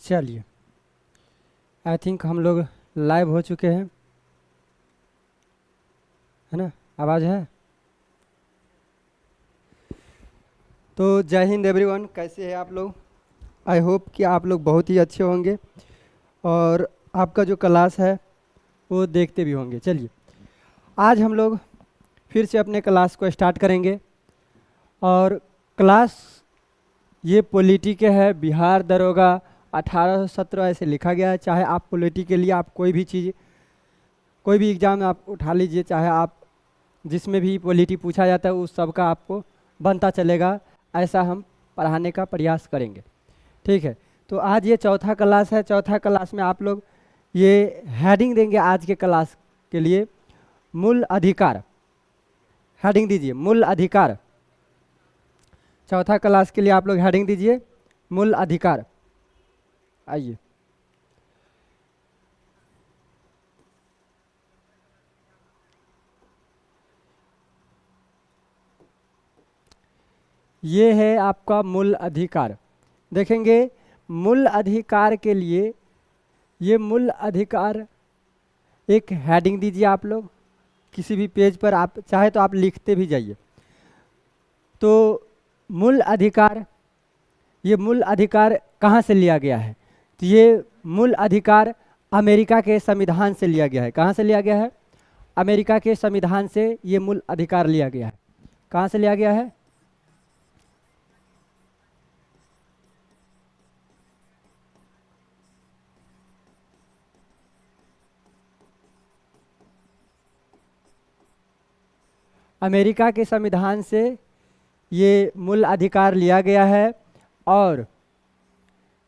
चलिए, I think हम लोग लाइव हो चुके हैं, है ना? आवाज़ है? तो जय हिंद एवरीवन, कैसे हैं आप लोग? आई होप कि आप लोग बहुत ही अच्छे होंगे और आपका जो क्लास है वो देखते भी होंगे। चलिए, आज हम लोग फिर से अपने क्लास को स्टार्ट करेंगे और क्लास ये पॉलिटी के है, बिहार दरोगा 1817 ऐसे लिखा गया है। चाहे आप पॉलिटी के लिए आप कोई भी चीज़, कोई भी एग्ज़ाम आप उठा लीजिए, चाहे आप जिसमें भी पॉलिटी पूछा जाता है उस सब का आपको बनता चलेगा, ऐसा हम पढ़ाने का प्रयास करेंगे। ठीक है, तो आज ये चौथा क्लास है। चौथा क्लास में आप लोग ये हेडिंग देंगे आज के क्लास के लिए, मूल अधिकार। हेडिंग दीजिए मूल अधिकार। चौथा क्लास के लिए आप लोग हेडिंग दीजिए मूल अधिकार। आइए, ये है आपका मूल अधिकार। देखेंगे मूल अधिकार के लिए, ये मूल अधिकार एक हेडिंग दीजिए आप लोग किसी भी पेज पर, आप चाहे तो आप लिखते भी जाइए। तो मूल अधिकार, ये मूल अधिकार कहाँ से लिया गया है? तो ये मूल अधिकार अमेरिका के संविधान से लिया गया है। कहाँ से लिया गया है? अमेरिका के संविधान से ये मूल अधिकार लिया गया है। कहाँ से लिया गया है? अमेरिका के संविधान से ये मूल अधिकार लिया गया है और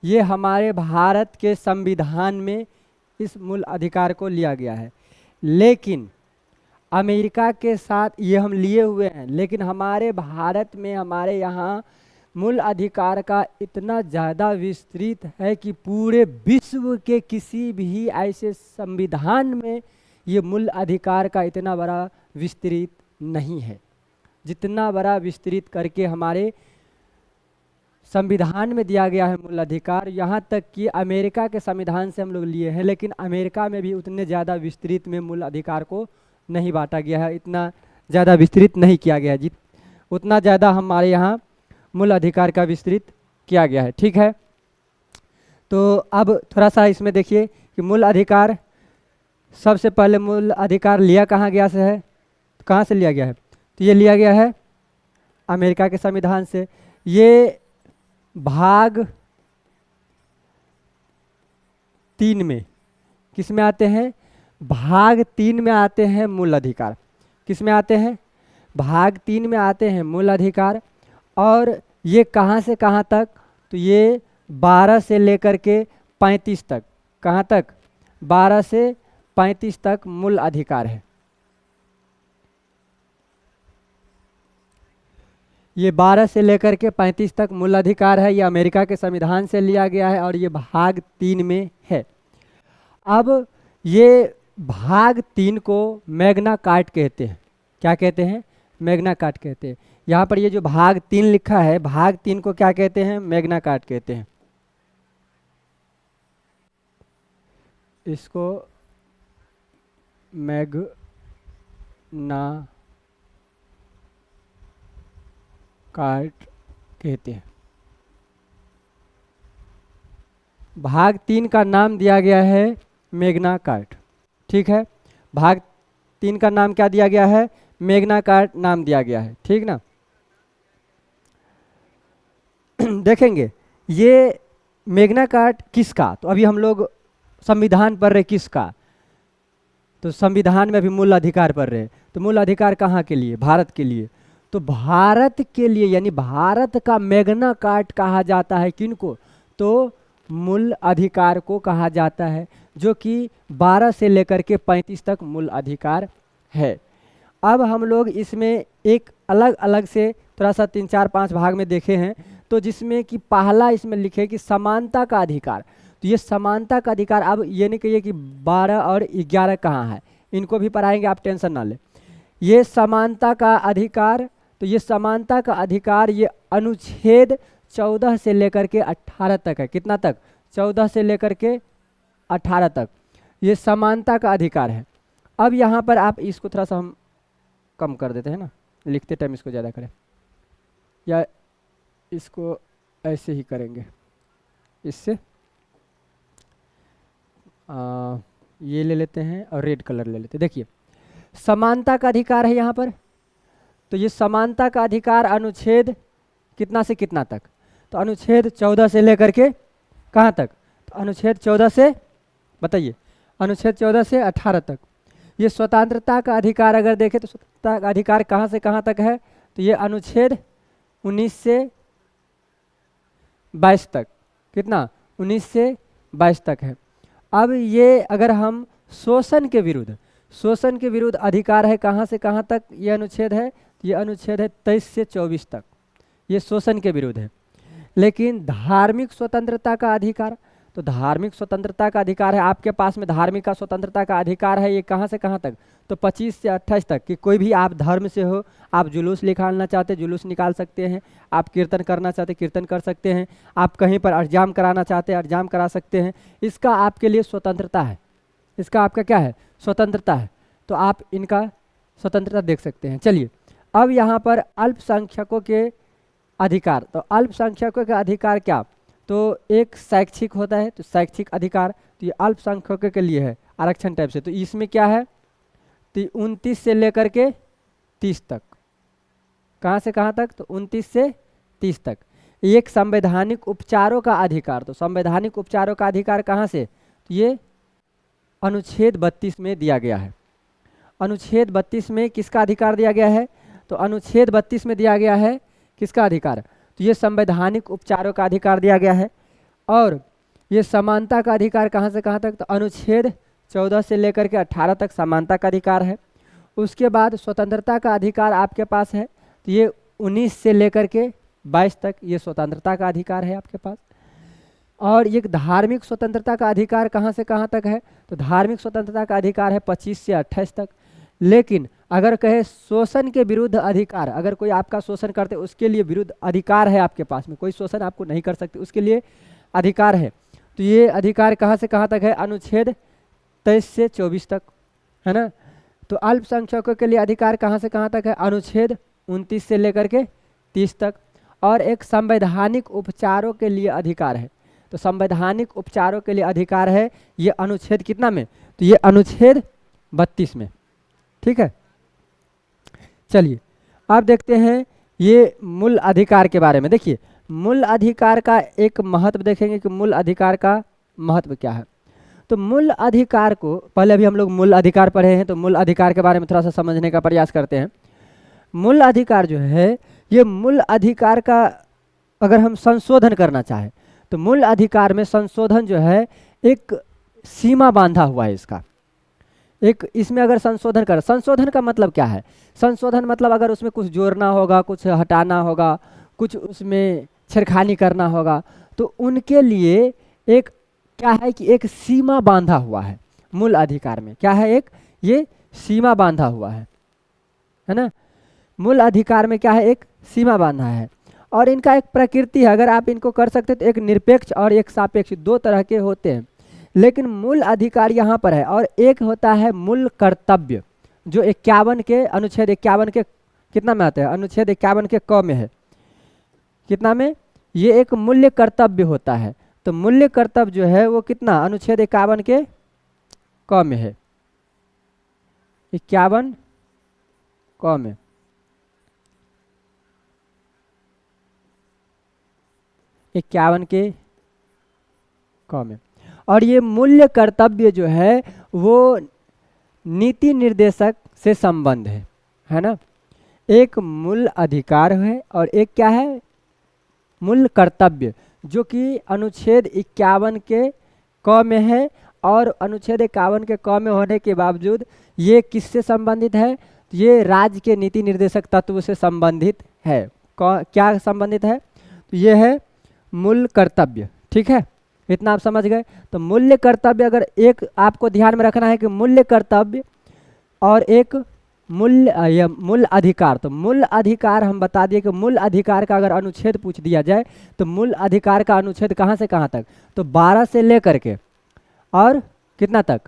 ये हमारे भारत के संविधान में इस मूल अधिकार को लिया गया है। लेकिन अमेरिका के साथ ये हम लिए हुए हैं, लेकिन हमारे भारत में, हमारे यहाँ मूल अधिकार का इतना ज़्यादा विस्तृत है कि पूरे विश्व के किसी भी ऐसे संविधान में ये मूल अधिकार का इतना बड़ा विस्तृत नहीं है जितना बड़ा विस्तृत करके हमारे संविधान में दिया गया है मूल अधिकार। यहाँ तक कि अमेरिका के संविधान से हम लोग लिए हैं, लेकिन अमेरिका में भी उतने ज़्यादा विस्तृत में मूल अधिकार को नहीं बांटा गया है, इतना ज़्यादा विस्तृत नहीं किया गया है उतना ज़्यादा हमारे यहाँ मूल अधिकार का विस्तृत किया गया है। ठीक है, तो अब थोड़ा सा इसमें देखिए कि मूल अधिकार, सबसे पहले मूल अधिकार लिया कहाँ गया से है, कहाँ से लिया गया है? तो ये लिया गया है अमेरिका के संविधान से। ये भाग 3 में किस में आते हैं? भाग 3 में आते हैं मूल अधिकार। किस में आते हैं? भाग 3 में आते हैं मूल अधिकार। और ये कहाँ से कहाँ तक? तो ये 12 से लेकर के 35 तक। कहाँ तक? 12 से 35 तक मूल अधिकार है। ये 12 से लेकर के 35 तक मूल अधिकार है। ये अमेरिका के संविधान से लिया गया है और ये भाग 3 में है। अब ये भाग 3 को मैग्ना कार्टा कहते हैं। क्या कहते हैं? मैग्ना कार्टा कहते हैं। यहाँ पर ये जो भाग 3 लिखा है, भाग 3 को क्या कहते हैं? मैग्ना कार्टा कहते हैं। इसको मैग्ना कार्टा कहते हैं। भाग 3 का नाम दिया गया है मैग्ना कार्टा। ठीक है, भाग 3 का नाम क्या दिया गया है? मैग्ना कार्टा नाम दिया गया है। ठीक ना? देखेंगे ये मैग्ना कार्टा किसका, तो अभी हम लोग संविधान पढ़ रहे किसका, तो संविधान में अभी मूल अधिकार पढ़ रहे हैं। तो मूल अधिकार कहाँ के लिए? भारत के लिए। तो भारत के लिए, यानी भारत का मैग्ना कार्टा कहा जाता है किनको? तो मूल अधिकार को कहा जाता है, जो कि 12 से लेकर के 35 तक मूल अधिकार है। अब हम लोग इसमें एक अलग अलग से थोड़ा सा 3, 4, 5 भाग में देखे हैं, तो जिसमें कि पहला इसमें लिखे कि समानता का अधिकार। तो ये समानता का अधिकार, अब ये नहीं कहिए कि 12 और 11 कहाँ है, इनको भी पढ़ाएंगे, आप टेंशन ना ले। ये समानता का अधिकार, तो ये समानता का अधिकार ये अनुच्छेद 14 से लेकर के 18 तक है। कितना तक? 14 से लेकर के 18 तक ये समानता का अधिकार है। अब यहाँ पर आप इसको थोड़ा सा हम कम कर देते हैं ना, लिखते टाइम इसको ज़्यादा करें, या इसको ऐसे ही करेंगे, इससे ये ले लेते हैं और रेड कलर ले लेते हैं। देखिए समानता का अधिकार है यहाँ पर, तो ये समानता का अधिकार अनुच्छेद कितना से कितना तक? तो अनुच्छेद 14 से लेकर के कहाँ तक? तो अनुच्छेद 14 से, बताइए, अनुच्छेद 14 से 18 तक। ये स्वतंत्रता का अधिकार अगर देखें तो स्वतंत्रता का अधिकार कहाँ से कहाँ तक है? तो ये अनुच्छेद 19 से 22 तक। कितना? 19 से 22 तक है। अब ये अगर हम शोषण के विरुद्ध अधिकार है, कहाँ से कहाँ तक ये अनुच्छेद है? ये अनुच्छेद है 23 से 24 तक, ये शोषण के विरुद्ध है। लेकिन धार्मिक स्वतंत्रता का अधिकार, तो धार्मिक स्वतंत्रता का अधिकार है आपके पास में, धार्मिक का स्वतंत्रता का अधिकार है, ये कहाँ से कहाँ तक? तो 25 से 28 तक कि कोई भी आप धर्म से हो, आप जुलूस निकालना चाहते जुलूस निकाल सकते हैं, आप कीर्तन करना चाहते कीर्तन कर सकते हैं, आप कहीं पर अड़जाम कराना चाहते अड़जाम करा सकते हैं। इसका आपके लिए स्वतंत्रता है, इसका आपका क्या है? स्वतंत्रता है। तो आप इनका स्वतंत्रता देख सकते हैं। चलिए अब यहाँ पर अल्पसंख्यकों के अधिकार, तो अल्पसंख्यकों के अधिकार क्या? तो एक शैक्षिक होता है, तो शैक्षिक अधिकार, तो ये अल्पसंख्यकों के लिए है आरक्षण टाइप से। तो इसमें क्या है? तो 29 से लेकर के 30 तक। कहाँ से कहाँ तक? तो 29 से 30 तक। एक संवैधानिक उपचारों का अधिकार, तो संवैधानिक उपचारों का अधिकार कहाँ से? तो ये अनुच्छेद 32 में दिया गया है। अनुच्छेद 32 में किसका अधिकार दिया गया है? तो अनुच्छेद 32 में दिया गया है किसका अधिकार? तो ये संवैधानिक उपचारों का अधिकार दिया गया है। और ये समानता का अधिकार कहाँ से कहाँ तक? तो अनुच्छेद 14 से लेकर के 18 तक समानता का अधिकार है। उसके बाद स्वतंत्रता का अधिकार आपके पास है, तो ये 19 से लेकर के 22 तक ये स्वतंत्रता का अधिकार है आपके पास। और एक धार्मिक स्वतंत्रता का अधिकार कहाँ से कहाँ तक है? तो धार्मिक स्वतंत्रता का अधिकार है 25 से 28 तक। लेकिन अगर कहे शोषण के विरुद्ध अधिकार, अगर कोई आपका शोषण करते उसके लिए विरुद्ध अधिकार है आपके पास में, कोई शोषण आपको नहीं कर सकते उसके लिए अधिकार है, तो ये अधिकार कहाँ से कहाँ तक है? अनुच्छेद 23 से 24 तक, है ना। तो अल्पसंख्यकों के लिए अधिकार कहाँ से कहाँ तक है? अनुच्छेद 29 से लेकर के 30 तक। और एक संवैधानिक उपचारों के लिए अधिकार है, तो संवैधानिक उपचारों के लिए अधिकार है ये अनुच्छेद कितना में? तो ये अनुच्छेद 32 में। ठीक है, चलिए अब देखते हैं ये मूल अधिकार के बारे में। देखिए मूल अधिकार का एक महत्व देखेंगे कि मूल अधिकार का महत्व क्या है। तो मूल अधिकार को पहले अभी हम लोग मूल अधिकार पढ़े हैं, तो मूल अधिकार के बारे में थोड़ा सा समझने का प्रयास करते हैं। मूल अधिकार जो है, ये मूल अधिकार का अगर हम संशोधन करना चाहें तो मूल अधिकार में संशोधन जो है एक सीमा बांधा हुआ है इसका। एक इसमें अगर संशोधन कर, संशोधन का मतलब क्या है? संशोधन मतलब अगर उसमें कुछ जोड़ना होगा, कुछ हटाना होगा, कुछ उसमें छेड़खानी करना होगा, तो उनके लिए एक क्या है कि एक सीमा बांधा हुआ है मूल अधिकार में। क्या है? एक ये सीमा बांधा हुआ है ना। मूल अधिकार में क्या है? एक सीमा बांधा है। और इनका एक प्रकृति है, अगर आप इनको कर सकते तो एक निरपेक्ष और एक सापेक्ष, दो तरह के होते हैं। लेकिन मूल अधिकार यहाँ पर है। और एक होता है मूल कर्तव्य, जो 51 के अनुच्छेद 51 के कितना में आता है? अनुच्छेद 51 के क में है। कितना में? ये एक मूल्य कर्तव्य होता है। तो मूल्य कर्तव्य जो है वो कितना? अनुच्छेद 51 के क में है, 51 क में। इक्यावन के क में। और ये मूल्य कर्तव्य जो है वो नीति निर्देशक से संबंध है ना। एक मूल अधिकार है और एक क्या है? मूल कर्तव्य। जो कि अनुच्छेद 51 के क में है, और अनुच्छेद 51 के क में होने के बावजूद ये किससे संबंधित है? ये राज्य के नीति निर्देशक तत्व से संबंधित है। क्या संबंधित है? तो ये है मूल कर्तव्य। ठीक है, इतना आप समझ गए। तो मूल्य कर्तव्य, अगर एक आपको ध्यान में रखना है कि मूल्य कर्तव्य और एक मूल अधिकार, तो मूल अधिकार हम बता दिए कि मूल अधिकार का अगर अनुच्छेद पूछ दिया जाए तो मूल अधिकार का अनुच्छेद कहाँ से कहाँ तक? तो 12 से लेकर के और कितना तक?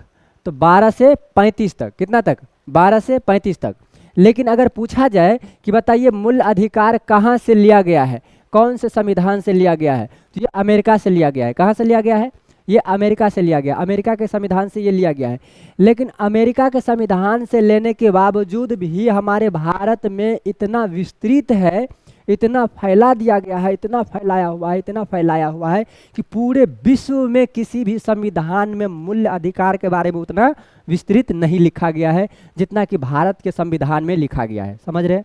तो 12 से 35 तक। कितना तक? 12 से 35 तक। लेकिन अगर पूछा जाए कि बताइए मूल अधिकार कहाँ से लिया गया है, कौन से संविधान से लिया गया है, तो ये अमेरिका से लिया गया है। कहाँ से लिया गया है? ये अमेरिका से लिया गया, अमेरिका के संविधान से ये लिया गया है। लेकिन अमेरिका के संविधान से लेने के बावजूद भी हमारे भारत में इतना विस्तृत है, इतना फैला दिया गया है, इतना फैलाया हुआ है, इतना फैलाया हुआ है कि पूरे विश्व में किसी भी संविधान में मूल्य अधिकार के बारे में उतना विस्तृत नहीं लिखा गया है जितना कि भारत के संविधान में लिखा गया है। समझ रहे?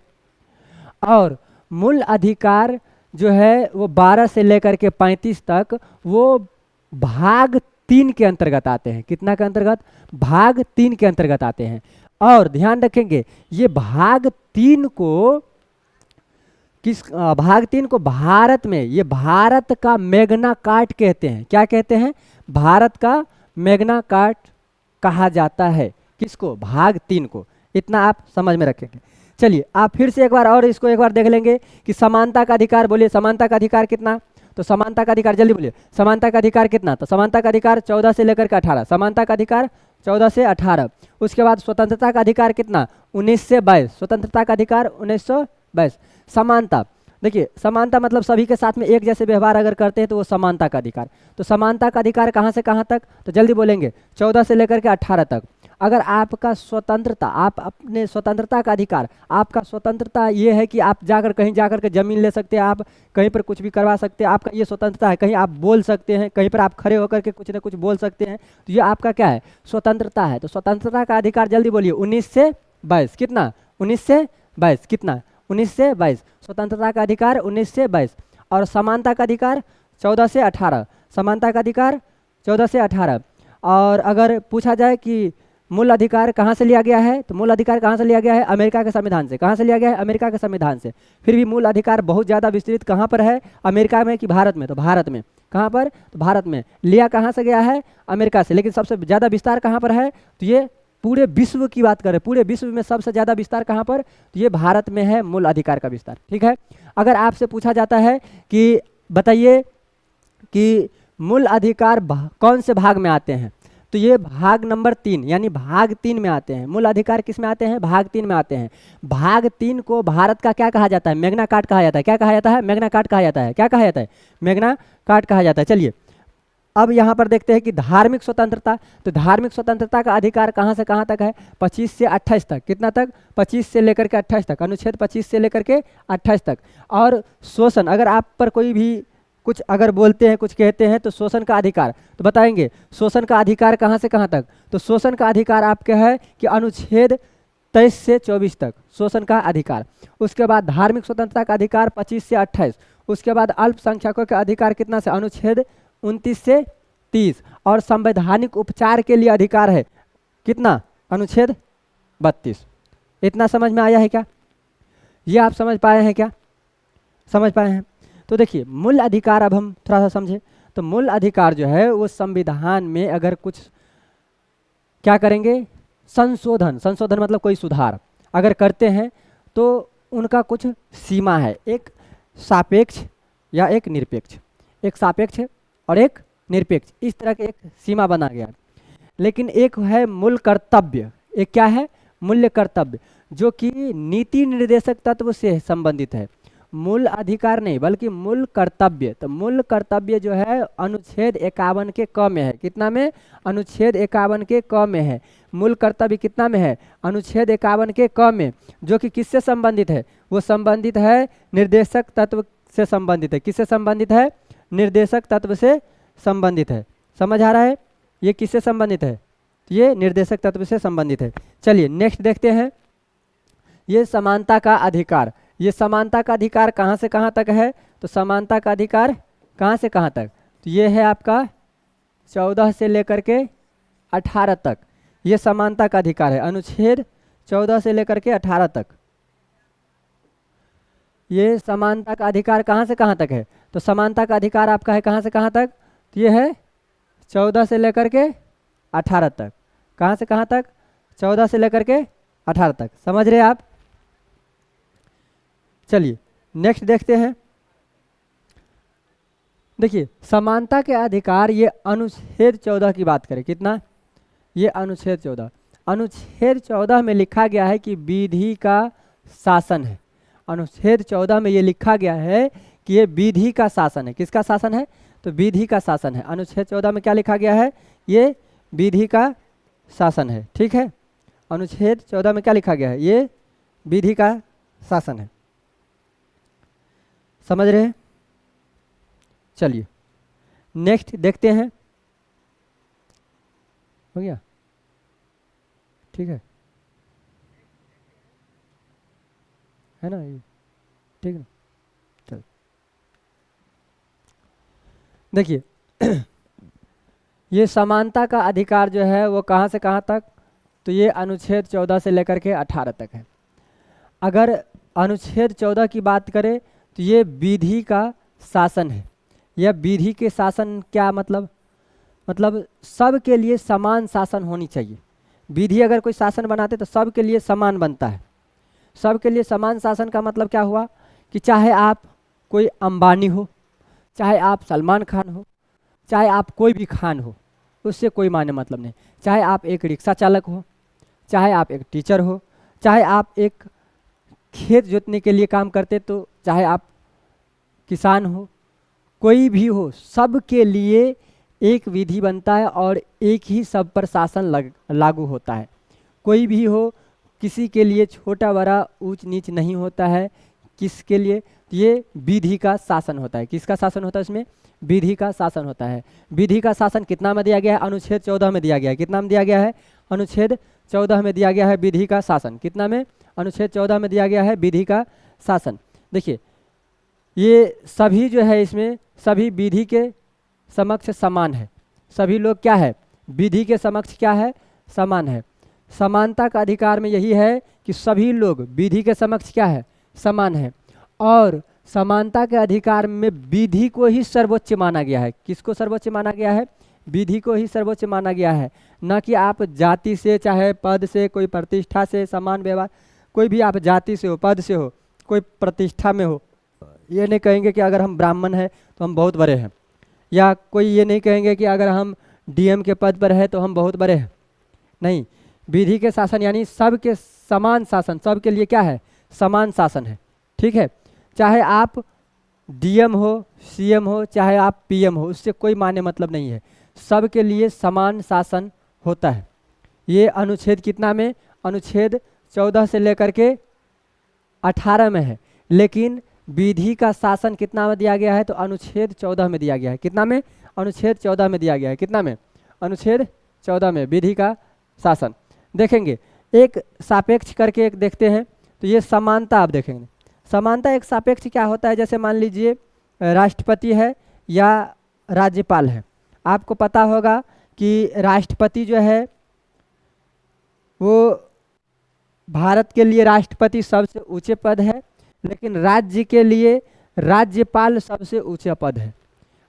और मूल अधिकार जो है वो 12 से लेकर के 35 तक वो भाग 3 के अंतर्गत आते हैं। कितना के अंतर्गत? भाग 3 के अंतर्गत आते हैं। और ध्यान रखेंगे ये भाग 3 को भाग 3 को भारत में ये भारत का मैग्ना कार्ट कहते हैं। क्या कहते हैं? भारत का मैग्ना कार्ट कहा जाता है। किसको? भाग 3 को। इतना आप समझ में रखेंगे। चलिए आप फिर से एक बार और इसको एक बार देख लेंगे कि समानता का अधिकार। बोलिए समानता का अधिकार कितना? तो समानता का अधिकार जल्दी बोलिए, समानता का अधिकार कितना? तो समानता का अधिकार 14 से लेकर के 18। समानता का अधिकार 14 से 18। उसके बाद स्वतंत्रता का अधिकार कितना? 19 से 22। स्वतंत्रता का अधिकार 1922। समानता, देखिए समानता मतलब सभी के साथ में एक जैसे व्यवहार अगर करते हैं तो वो समानता का अधिकार। तो समानता का अधिकार कहाँ से कहाँ तक? तो जल्दी बोलेंगे 14 से लेकर के 18 तक। अगर आपका स्वतंत्रता, आप अपने स्वतंत्रता का अधिकार, आपका स्वतंत्रता ये है कि आप जाकर कहीं जाकर के ज़मीन ले सकते हैं, आप कहीं पर कुछ भी करवा सकते हैं, आपका ये स्वतंत्रता है। कहीं आप बोल सकते हैं, कहीं पर आप खड़े होकर के कुछ ना कुछ बोल सकते हैं, तो ये आपका क्या है? स्वतंत्रता है। तो स्वतंत्रता का अधिकार जल्दी बोलिए 19 से 22। कितना? 19 से 22। कितना? 19 से 22। स्वतंत्रता का अधिकार 19 से 22। और समानता का अधिकार 14 से 18। समानता का अधिकार 14 से 18। और अगर पूछा जाए कि मूल अधिकार कहाँ से लिया गया है, तो मूल अधिकार कहाँ से लिया गया है? अमेरिका के संविधान से। कहाँ से लिया गया है? अमेरिका के संविधान से। फिर भी मूल अधिकार बहुत ज़्यादा विस्तृत कहाँ पर है? अमेरिका में कि भारत में? तो भारत में। कहाँ पर? तो भारत में। लिया कहाँ से गया है? अमेरिका से। लेकिन सबसे ज़्यादा विस्तार कहाँ पर है? तो ये पूरे विश्व की बात करें, पूरे विश्व में सबसे ज़्यादा विस्तार कहाँ पर? तो ये भारत में है मूल अधिकार का विस्तार। ठीक है। अगर आपसे पूछा जाता है कि बताइए कि मूल अधिकार कौन से भाग में आते हैं, तो ये भाग नंबर 3 यानी भाग 3 में आते हैं। मूल अधिकार किस में आते हैं? भाग 3 में आते हैं। भाग 3 को भारत का क्या कहा जाता है? मैग्ना कार्ट कहा जाता है। क्या कहा जाता है? मैग्ना कार्ट कहा जाता है। क्या कहा जाता है? मैग्ना कार्ट कहा जाता है। चलिए अब यहाँ पर देखते हैं कि धार्मिक स्वतंत्रता। तो धार्मिक स्वतंत्रता का अधिकार कहाँ से कहाँ तक है? 25 से 28 तक। कितना तक? 25 से लेकर के 28 तक। अनुच्छेद 25 से लेकर के 28 तक। और शोषण, अगर आप पर कोई भी कुछ अगर बोलते हैं, कुछ कहते हैं, तो शोषण का अधिकार तो बताएंगे शोषण का अधिकार कहाँ से कहाँ तक? तो शोषण का अधिकार आपके है कि अनुच्छेद 23 से 24 तक शोषण का अधिकार। उसके बाद धार्मिक स्वतंत्रता का अधिकार 25 से 28। उसके बाद अल्पसंख्यकों का अधिकार कितना से? अनुच्छेद 29 से 30। और संवैधानिक उपचार के लिए अधिकार है कितना? अनुच्छेद 32। इतना समझ में आया है क्या? ये आप समझ पाए हैं क्या? समझ पाए हैं? तो देखिए मूल अधिकार अब हम थोड़ा सा समझें। तो मूल अधिकार जो है वो संविधान में अगर कुछ क्या करेंगे? संशोधन, संशोधन मतलब कोई सुधार अगर करते हैं तो उनका कुछ सीमा है, एक सापेक्ष या एक निरपेक्ष। एक सापेक्ष और एक निरपेक्ष, इस तरह के एक सीमा बना गया। लेकिन एक है मूल कर्तव्य। एक क्या है? मूल्य कर्तव्य, जो कि नीति निर्देशक तत्व से संबंधित है। मूल अधिकार नहीं बल्कि मूल कर्तव्य। तो मूल कर्तव्य जो है अनुच्छेद 51 के क में है। कितना में? अनुच्छेद 51 के क में है। मूल कर्तव्य कितना में है? अनुच्छेद 51 के क में, जो कि किससे संबंधित है? वो संबंधित है निर्देशक तत्व से संबंधित है। किससे संबंधित है? निर्देशक तत्व से संबंधित है। समझ आ रहा है? ये किससे संबंधित है? ये निर्देशक तत्व से संबंधित है। चलिए नेक्स्ट देखते हैं। ये समानता का अधिकार। ये समानता का अधिकार कहाँ से कहाँ तक है? तो समानता का अधिकार कहाँ से कहाँ तक? तो ये है आपका 14 से लेकर के 18 तक, ये समानता का अधिकार है। अनुच्छेद 14 से लेकर के 18 तक ये समानता का अधिकार कहाँ से कहाँ तक है? तो समानता का अधिकार आपका है कहाँ से कहाँ तक? तो ये है 14 से लेकर के 18 तक। कहाँ से कहाँ तक? 14 से लेकर के 18 तक। समझ रहे आप? चलिए नेक्स्ट देखते हैं। देखिए समानता के अधिकार, ये अनुच्छेद 14 की बात करें, कितना? ये अनुच्छेद 14। अनुच्छेद 14 में लिखा गया है कि विधि का शासन है। अनुच्छेद 14 में ये लिखा गया है कि ये विधि का शासन है। किसका शासन है? तो विधि का शासन है। अनुच्छेद 14 में क्या लिखा गया है? ये विधि का शासन है। ठीक है, अनुच्छेद 14 में क्या लिखा गया है? ये विधि का शासन है। समझ रहे हैं? चलिए नेक्स्ट देखते हैं। हो गया? ठीक है ना ये? ठीक है ना? चल देखिए ये समानता का अधिकार जो है वो कहाँ से कहाँ तक? तो ये अनुच्छेद 14 से लेकर के 18 तक है। अगर अनुच्छेद 14 की बात करें तो ये विधि का शासन है। यह विधि के शासन क्या मतलब? मतलब सब के लिए समान शासन होनी चाहिए। विधि अगर कोई शासन बनाते तो सब के लिए समान बनता है। सब के लिए समान शासन का मतलब क्या हुआ? कि चाहे आप कोई अंबानी हो, चाहे आप सलमान खान हो, चाहे आप कोई भी खान हो, उससे कोई माने मतलब नहीं। चाहे आप एक रिक्शा चालक हो, चाहे आप एक टीचर हो, चाहे आप एक खेत जोतने के लिए काम करते, तो चाहे आप किसान हो, कोई भी हो, सब के लिए एक विधि बनता है और एक ही सब पर शासन लागू होता है। कोई भी हो, किसी के लिए छोटा बड़ा ऊंच नीच नहीं होता है। किसके लिए? ये विधि का शासन होता है। किसका शासन होता है? इसमें विधि का शासन होता है। विधि का शासन कितना में दिया गया है? अनुच्छेद 14 में दिया गया है। कितना में दिया गया है? अनुच्छेद 14 में दिया गया है विधि का शासन। कितना में? अनुच्छेद 14 में दिया गया है विधि का शासन। देखिए ये सभी जो है, इसमें सभी विधि के समक्ष समान है। सभी लोग क्या है? विधि के समक्ष क्या है? समान है। समानता का अधिकार में यही है कि सभी लोग विधि के समक्ष क्या है? समान है। और समानता के अधिकार में विधि को ही सर्वोच्च माना गया है। किसको सर्वोच्च माना गया है? विधि को ही सर्वोच्च माना गया है। न कि आप जाति से, चाहे पद से, कोई प्रतिष्ठा से, समान व्यवहार, कोई भी आप जाति से हो, पद से हो, कोई प्रतिष्ठा में हो, ये नहीं कहेंगे कि अगर हम ब्राह्मण हैं तो हम बहुत बड़े हैं, या कोई ये नहीं कहेंगे कि अगर हम डीएम के पद पर है तो हम बहुत बड़े हैं। नहीं, विधि के शासन यानी सबके समान शासन, सबके लिए क्या है? समान शासन है। ठीक है, चाहे आप डीएम हो, सीएम हो, चाहे आप पीएम हो, उससे कोई माने मतलब नहीं है। सबके लिए समान शासन होता है। ये अनुच्छेद कितना में? अनुच्छेद 14 से लेकर के 18 में है। लेकिन विधि का शासन कितना में दिया गया है? तो अनुच्छेद 14 में दिया गया है। कितना में? अनुच्छेद 14 में दिया गया है। कितना में? अनुच्छेद 14 में विधि का शासन। देखेंगे एक सापेक्ष करके एक देखते हैं। तो ये समानता आप देखेंगे। समानता एक सापेक्ष क्या होता है? जैसे मान लीजिए राष्ट्रपति है या राज्यपाल है। आपको पता होगा कि राष्ट्रपति जो है वो भारत के लिए राष्ट्रपति सबसे ऊंचे पद है, लेकिन राज्य के लिए राज्यपाल सबसे ऊंचा पद है।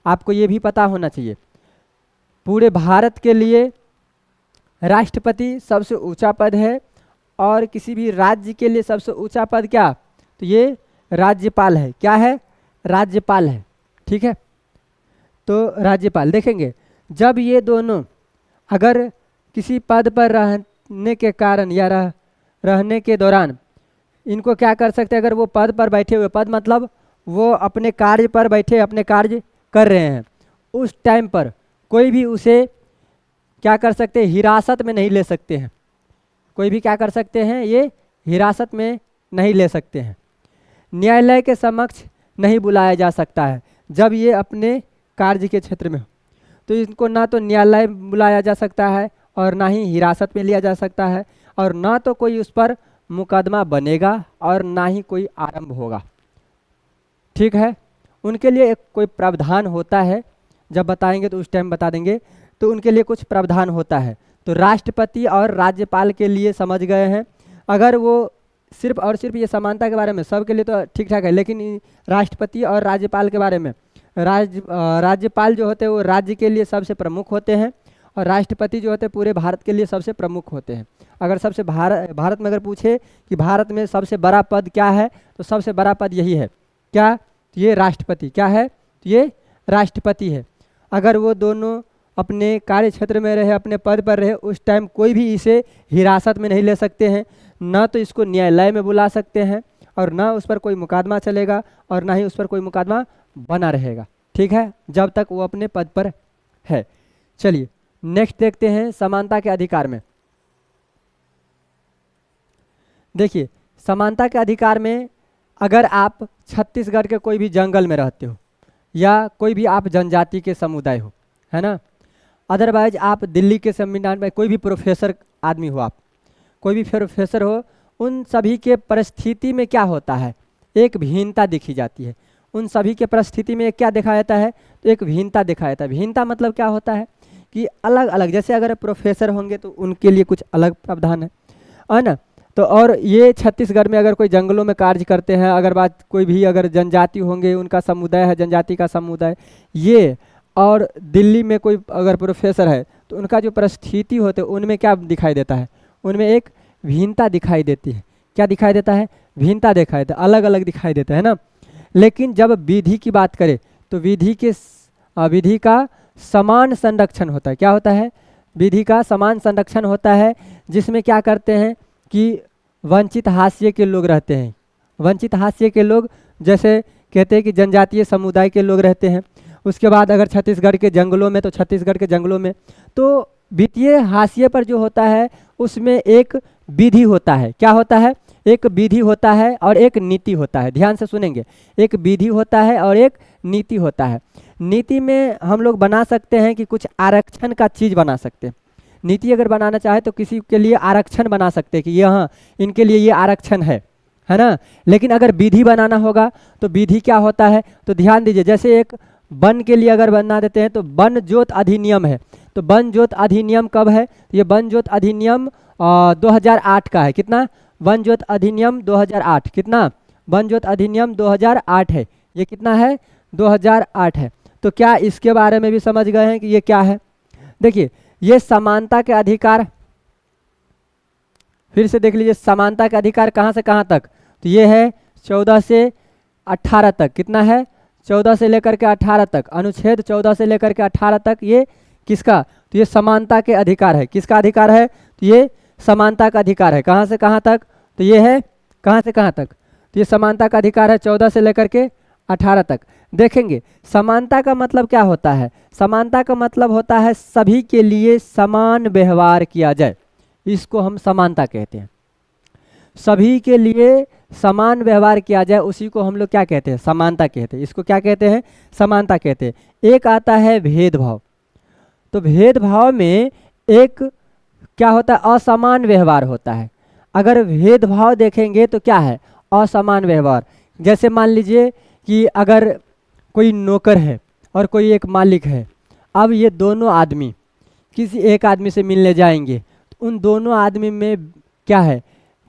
आपको ये भी पता होना चाहिए। पूरे भारत के लिए राष्ट्रपति सबसे ऊंचा पद है और किसी भी राज्य के लिए सबसे ऊंचा पद क्या? तो ये राज्यपाल है। क्या है? राज्यपाल है। ठीक है, तो राज्यपाल देखेंगे जब ये दोनों अगर किसी पद पर रहने के कारण या रहने के दौरान इनको क्या कर सकते हैं? अगर वो पद पर बैठे हुए, पद मतलब वो अपने कार्य पर बैठे, अपने कार्य कर रहे हैं, उस टाइम पर कोई भी उसे क्या कर सकते हैं? हिरासत में नहीं ले सकते हैं। कोई भी क्या कर सकते हैं? ये हिरासत में नहीं ले सकते हैं। न्यायालय के समक्ष नहीं बुलाया जा सकता है जब ये अपने कार्य के क्षेत्र में हो। तो इनको ना तो न्यायालय बुलाया जा सकता है और ना ही हिरासत में लिया जा सकता है, और ना तो कोई उस पर मुकदमा बनेगा और ना ही कोई आरंभ होगा। ठीक है, उनके लिए एक कोई प्रावधान होता है, जब बताएंगे तो उस टाइम बता देंगे। तो उनके लिए कुछ प्रावधान होता है। तो राष्ट्रपति और राज्यपाल के लिए समझ गए हैं। अगर वो सिर्फ और सिर्फ ये समानता के बारे में, सबके लिए तो ठीक ठाक है, लेकिन राष्ट्रपति और राज्यपाल के बारे में, राज्यपाल जो होते हैं वो राज्य के लिए सबसे प्रमुख होते हैं, और राष्ट्रपति जो होते हैं पूरे भारत के लिए सबसे प्रमुख होते हैं। अगर सबसे भारत में अगर पूछे कि भारत में सबसे बड़ा पद क्या है, तो सबसे बड़ा पद यही है। क्या? तो ये राष्ट्रपति। क्या है? तो ये राष्ट्रपति है। अगर वो दोनों अपने कार्य क्षेत्र में रहे, अपने पद पर रहे, उस टाइम कोई भी इसे हिरासत में नहीं ले सकते हैं, ना तो इसको न्यायालय में बुला सकते हैं, और ना उस पर कोई मुकदमा चलेगा, और ना ही उस पर कोई मुकदमा बना रहेगा। ठीक है, जब तक वो अपने पद पर है। चलिए नेक्स्ट देखते हैं समानता के अधिकार में। देखिए, समानता के अधिकार में अगर आप छत्तीसगढ़ के कोई भी जंगल में रहते हो, या कोई भी आप जनजाति के समुदाय हो, है ना, अदरवाइज आप दिल्ली के संविधान में कोई भी प्रोफेसर आदमी हो, आप कोई भी प्रोफेसर हो, उन सभी के परिस्थिति में क्या होता है, एक भिन्नता दिखी जाती है। उन सभी के परिस्थिति में क्या देखा जाता है, तो एक भिन्नता देखा जाता है। भिन्नता मतलब क्या होता है कि अलग अलग, जैसे अगर प्रोफेसर होंगे तो उनके लिए कुछ अलग प्रावधान है ना। तो और ये छत्तीसगढ़ में अगर कोई जंगलों में कार्य करते हैं, अगर बात कोई भी अगर जनजाति होंगे, उनका समुदाय है जनजाति का समुदाय ये, और दिल्ली में कोई अगर प्रोफेसर है, तो उनका जो परिस्थिति होते हैं उनमें क्या दिखाई देता है, उनमें एक भिन्नता दिखाई देती है। क्या दिखाई देता है? भिन्नता दिखाई देता है, अलग अलग दिखाई देता है ना। लेकिन जब विधि की बात करें तो विधि का समान संरक्षण होता है। क्या होता है? विधि का समान संरक्षण होता है, जिसमें क्या करते हैं कि वंचित हाशिए के लोग रहते हैं। वंचित हाशिए के लोग जैसे कहते हैं कि जनजातीय समुदाय के लोग रहते हैं। उसके बाद अगर छत्तीसगढ़ के जंगलों में, तो छत्तीसगढ़ के जंगलों में तो वित्तीय हाशिए पर जो होता है उसमें एक विधि होता है। क्या होता है? एक विधि होता है और एक नीति होता है। ध्यान से सुनेंगे, एक विधि होता है और एक नीति होता है। नीति में हम लोग बना सकते हैं कि कुछ आरक्षण का चीज़ बना सकते हैं। नीति अगर बनाना चाहे तो किसी के लिए आरक्षण बना सकते हैं कि यहाँ इनके लिए ये आरक्षण है ना। लेकिन अगर विधि बनाना होगा तो विधि क्या होता है, तो ध्यान दीजिए, जैसे एक वन के लिए अगर बना देते हैं तो वन जोत अधिनियम है। तो वन जोत अधिनियम कब है? ये वन जोत अधिनियम 2008 का है। कितना? वन जोत अधिनियम 2008। कितना? वन जोत अधिनियम 2008 है। ये कितना है? 2008 है। तो क्या इसके बारे में भी समझ गए हैं कि ये क्या है? देखिए, ये समानता के अधिकार, फिर से देख लीजिए, समानता के अधिकार कहाँ से कहाँ तक, तो ये है 14 से 18 तक। कितना है? 14 से लेकर के 18 तक, अनुच्छेद 14 से लेकर के 18 तक ये किसका? तो ये समानता के अधिकार है। किसका अधिकार है? तो ये समानता का अधिकार है। कहाँ से कहाँ तक? तो ये है कहाँ से कहाँ तक, तो ये समानता का अधिकार है 14 से लेकर के 18 तक। देखेंगे समानता का मतलब क्या होता है। समानता का मतलब होता है सभी के लिए समान व्यवहार किया जाए, इसको हम समानता कहते हैं। सभी के लिए समान व्यवहार किया जाए, उसी को हम लोग क्या कहते हैं? समानता कहते हैं। इसको क्या कहते हैं? समानता कहते हैं। एक आता है भेदभाव। तो भेदभाव में एक क्या होता है? असमान व्यवहार होता है। अगर भेदभाव देखेंगे तो क्या है? असमान व्यवहार। जैसे मान लीजिए कि अगर कोई नौकर है और कोई एक मालिक है, अब ये दोनों आदमी किसी एक आदमी से मिलने जाएंगे, तो उन दोनों आदमी में क्या है?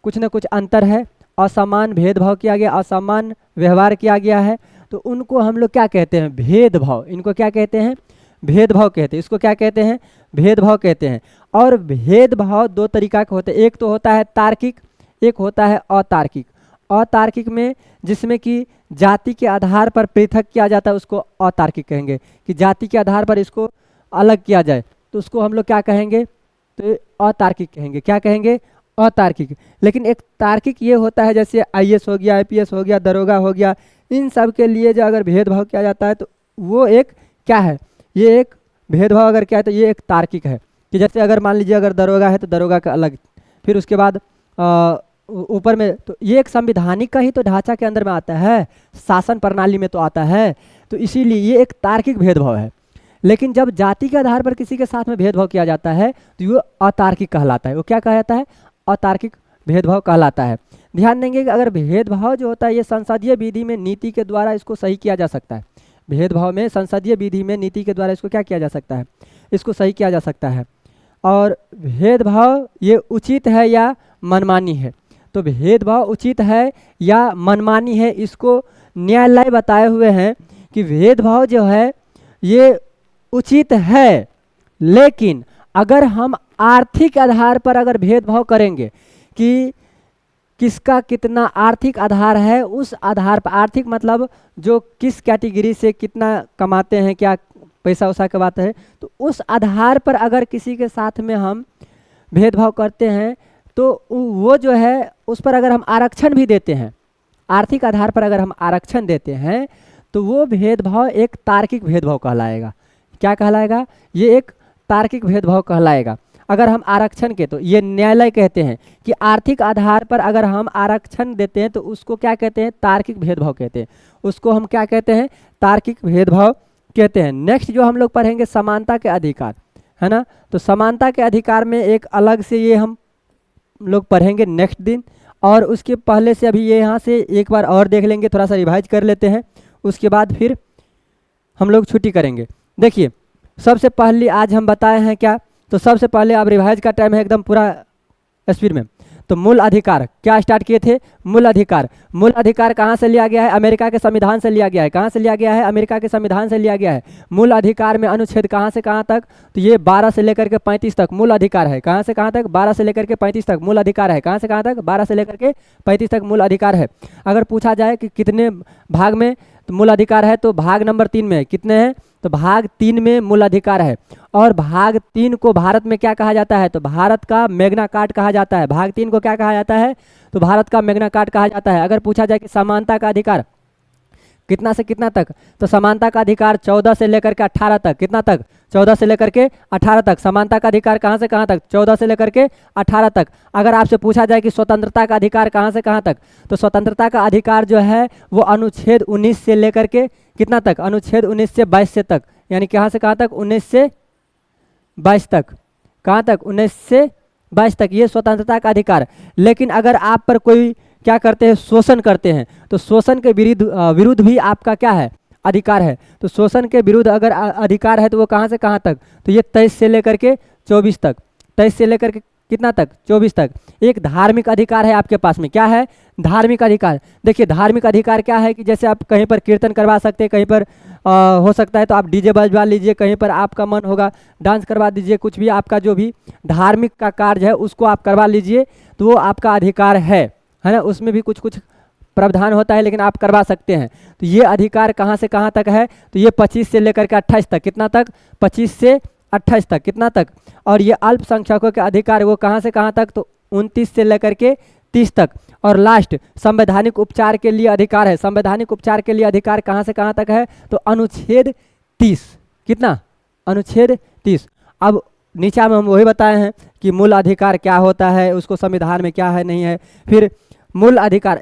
कुछ ना कुछ अंतर है, असमान भेदभाव किया गया, असमान व्यवहार किया गया है। तो उनको हम लोग क्या कहते हैं? भेदभाव। इनको क्या कहते हैं? भेदभाव कहते हैं। इसको क्या कहते हैं? भेदभाव कहते हैं। और भेदभाव दो तरीका के होते हैं। एक तो होता है तार्किक, एक होता है अतार्किक। अतार्किक में जिसमें कि जाति के आधार पर पृथक किया जाता है, उसको अतार्किक कहेंगे। कि जाति के आधार पर इसको अलग किया जाए तो उसको हम लोग क्या कहेंगे? तो अतार्किक कहेंगे। क्या कहेंगे? अतार्किक। लेकिन एक तार्किक ये होता है, जैसे IAS हो गया, IPS हो गया, दरोगा हो गया, इन सब के लिए जो अगर भेदभाव किया जाता है तो वो एक क्या है? ये एक भेदभाव अगर क्या है तो ये एक तार्किक है। कि जैसे अगर मान लीजिए अगर दरोगा है तो दरोगा का अलग, फिर उसके बाद ऊपर में, तो ये एक संविधानिक का ही तो ढांचा के अंदर में आता है, शासन प्रणाली में तो आता है। तो इसीलिए ये एक तार्किक भेदभाव है। लेकिन जब जाति के आधार पर किसी के साथ में भेदभाव किया जाता है तो वो अतार्किक कहलाता है। वो क्या कहलाता है? अतार्किक भेदभाव कहलाता है। ध्यान देंगे कि अगर भेदभाव जो होता है ये संसदीय विधि में नीति के द्वारा इसको सही किया जा सकता है। भेदभाव में संसदीय विधि में नीति के द्वारा इसको क्या किया जा सकता है, इसको सही किया जा सकता है। और भेदभाव ये उचित है या मनमानी है, तो भेदभाव उचित है या मनमानी है, इसको न्यायालय बताए हुए हैं कि भेदभाव जो है ये उचित है, लेकिन अगर हम आर्थिक आधार पर अगर भेदभाव करेंगे कि किसका कितना आर्थिक आधार है, उस आधार पर, आर्थिक मतलब जो किस कैटेगरी से कितना कमाते हैं, क्या पैसा वैसा की बात है, तो उस आधार पर अगर किसी के साथ में हम भेदभाव करते हैं तो वो जो है उस पर अगर हम आरक्षण भी देते हैं, आर्थिक आधार पर अगर हम आरक्षण देते हैं तो वो भेदभाव एक तार्किक भेदभाव कहलाएगा। क्या कहलाएगा, ये एक तार्किक भेदभाव कहलाएगा। अगर हम आरक्षण के, तो ये न्यायालय कहते हैं कि आर्थिक आधार पर अगर हम आरक्षण देते हैं तो उसको क्या कहते हैं, तार्किक भेदभाव कहते हैं, उसको हम क्या कहते हैं, तार्किक भेदभाव कहते हैं। नेक्स्ट जो हम लोग पढ़ेंगे समानता के अधिकार, है ना, तो समानता के अधिकार में एक अलग से ये हम लोग पढ़ेंगे नेक्स्ट दिन, और उसके पहले से अभी ये यहाँ से एक बार और देख लेंगे, थोड़ा सा रिवाइज कर लेते हैं, उसके बाद फिर हम लोग छुट्टी करेंगे। देखिए सबसे पहले आज हम बताए हैं क्या, तो सबसे पहले अब रिवाइज का टाइम है एकदम पूरा स्पीड में। तो मूल अधिकार क्या स्टार्ट किए थे, मूल अधिकार, मूल अधिकार कहाँ से लिया गया है, अमेरिका के संविधान से लिया गया है। कहाँ से लिया गया है, अमेरिका के संविधान से लिया गया है। मूल अधिकार में अनुच्छेद कहाँ से कहाँ तक, तो ये 12 से लेकर के 35 तक मूल अधिकार है। कहाँ से कहाँ तक, 12 से लेकर के 35 तक मूल अधिकार है। कहाँ से कहाँ तक, 12 से लेकर के 35 तक मूल अधिकार है। अगर पूछा जाए कि कितने भाग में तो मूल अधिकार है, तो भाग नंबर 3 में कितने हैं, तो भाग 3 में मूल अधिकार है। और भाग 3 को भारत में क्या कहा जाता है, तो भारत का मैग्ना कार्टा कहा जाता है। भाग 3 को क्या कहा जाता है, तो भारत का मैग्ना कार्टा कहा जाता है। अगर पूछा जाए कि समानता का अधिकार कितना से कितना तक, तो समानता का अधिकार 14 से लेकर के 18 तक, कितना तक, 14 से लेकर के 18 तक। समानता का अधिकार कहाँ से कहाँ तक, 14 से लेकर के 18 तक। अगर आपसे पूछा जाए कि स्वतंत्रता का अधिकार कहाँ से कहाँ तक, तो स्वतंत्रता का अधिकार जो है वो अनुच्छेद 19 से लेकर के कितना तक, अनुच्छेद 19 से 22 से तक, यानी कहाँ से कहाँ तक, 19 से 22 तक, कहाँ तक, 19 से 22 तक, ये स्वतंत्रता का अधिकार। लेकिन अगर आप पर कोई क्या करते हैं, शोषण करते हैं, तो शोषण के विरुद्ध भी आपका क्या है, अधिकार है। तो शोषण के विरुद्ध अगर अधिकार है तो वो कहाँ से कहाँ तक, तो ये 23 से लेकर के 24 तक, 23 से लेकर के कितना तक, 24 तक। एक धार्मिक अधिकार है आपके पास में, क्या है, धार्मिक अधिकार। देखिए धार्मिक अधिकार क्या है कि जैसे आप कहीं पर कीर्तन करवा सकते हैं, कहीं पर हो सकता है तो आप डीजे बजवा लीजिए, कहीं पर आपका मन होगा डांस करवा दीजिए, कुछ भी आपका जो भी धार्मिक का कार्य है उसको आप करवा लीजिए, तो वो आपका अधिकार है ना। उसमें भी कुछ कुछ प्रावधान होता है लेकिन आप करवा सकते हैं। तो ये अधिकार कहाँ से कहाँ तक है, तो ये 25 से लेकर के 28 तक, कितना तक, 25 से 28 तक, कितना तक। और ये अल्पसंख्यकों के अधिकार वो कहाँ से कहाँ तक, तो 29 से लेकर के 30 तक। और लास्ट संवैधानिक उपचार के लिए अधिकार है। संवैधानिक उपचार के लिए अधिकार कहाँ से कहाँ तक है, तो अनुच्छेद 30, कितना, अनुच्छेद 30। अब नीचा में हम वही बताए हैं कि मूल अधिकार क्या होता है, उसको संविधान में क्या है नहीं है। फिर मूल अधिकार,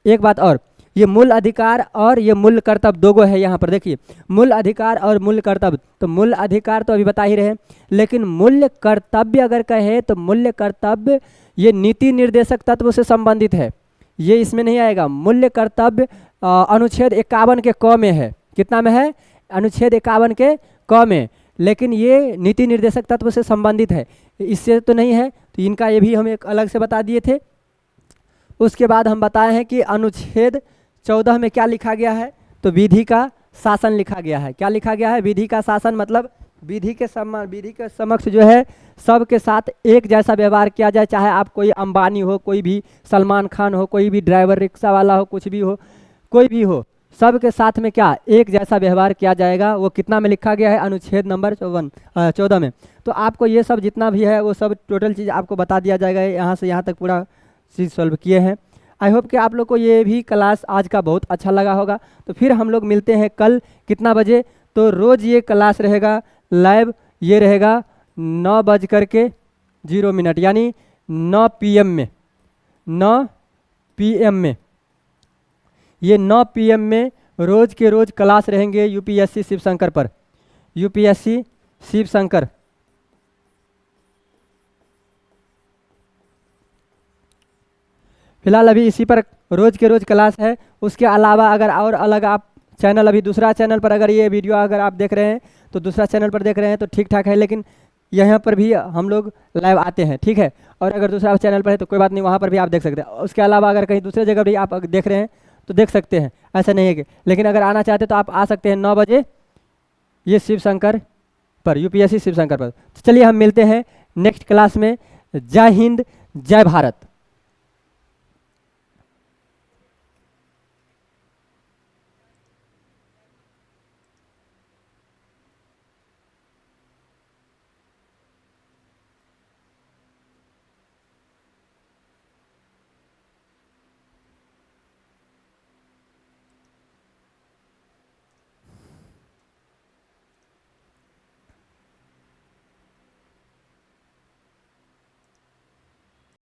एक बात और, ये मूल अधिकार और ये मूल कर्तव्य दोगो है यहाँ पर। देखिए मूल अधिकार और मूल कर्तव्य, तो मूल अधिकार तो अभी बता ही रहे, लेकिन मूल्य कर्तव्य अगर कहे तो मूल्य कर्तव्य ये नीति निर्देशक तत्व से संबंधित है, ये इसमें नहीं आएगा। मूल्य कर्तव्य अनुच्छेद 51 के क में है, कितना में है, अनुच्छेद 51 के क में, लेकिन ये नीति निर्देशक तत्व से संबंधित है, इससे तो नहीं है। तो इनका ये भी हम एक अलग से बता दिए थे। उसके बाद हम बताए हैं कि अनुच्छेद 14 में क्या लिखा गया है, तो विधि का शासन लिखा गया है। क्या लिखा गया है, विधि का शासन, मतलब विधि के समक्ष जो है सबके साथ एक जैसा व्यवहार किया जाए, चाहे आप कोई अंबानी हो, कोई भी सलमान खान हो, कोई भी ड्राइवर रिक्शा वाला हो, कुछ भी हो, कोई भी हो, सबके साथ में क्या एक जैसा व्यवहार किया जाएगा। वो कितना में लिखा गया है, अनुच्छेद नंबर 14 में। तो आपको ये सब जितना भी है वो सब टोटल चीज़ आपको बता दिया जाएगा, यहाँ से यहाँ तक पूरा चीज़ सॉल्व किए हैं। आई होप कि आप लोग को ये भी क्लास आज का बहुत अच्छा लगा होगा। तो फिर हम लोग मिलते हैं कल कितना बजे, तो रोज़ ये क्लास रहेगा लाइव, ये रहेगा 9:0 यानी 9 PM में, 9 PM में, ये 9 PM में रोज़ के रोज़ क्लास रहेंगे यूपीएससी शिव शंकर पर, यूपीएससी शिव शंकर। फिलहाल अभी इसी पर रोज़ के रोज़ क्लास है। उसके अलावा अगर और अलग आप चैनल, अभी दूसरा चैनल पर अगर ये वीडियो अगर आप देख रहे हैं तो दूसरा चैनल पर देख रहे हैं तो ठीक ठाक है, लेकिन यहाँ पर भी हम लोग लाइव आते हैं, ठीक है। और अगर दूसरा चैनल पर है तो कोई बात नहीं, वहाँ पर भी आप देख सकते हैं। उसके अलावा अगर कहीं दूसरे जगह भी आप देख रहे हैं तो देख सकते हैं, ऐसा नहीं है कि। लेकिन अगर आना चाहते तो आप आ सकते हैं 9 बजे ये शिव शंकर पर, यूपीएससी शिव शंकर पर। तो चलिए हम मिलते हैं नेक्स्ट क्लास में। जय हिंद, जय भारत।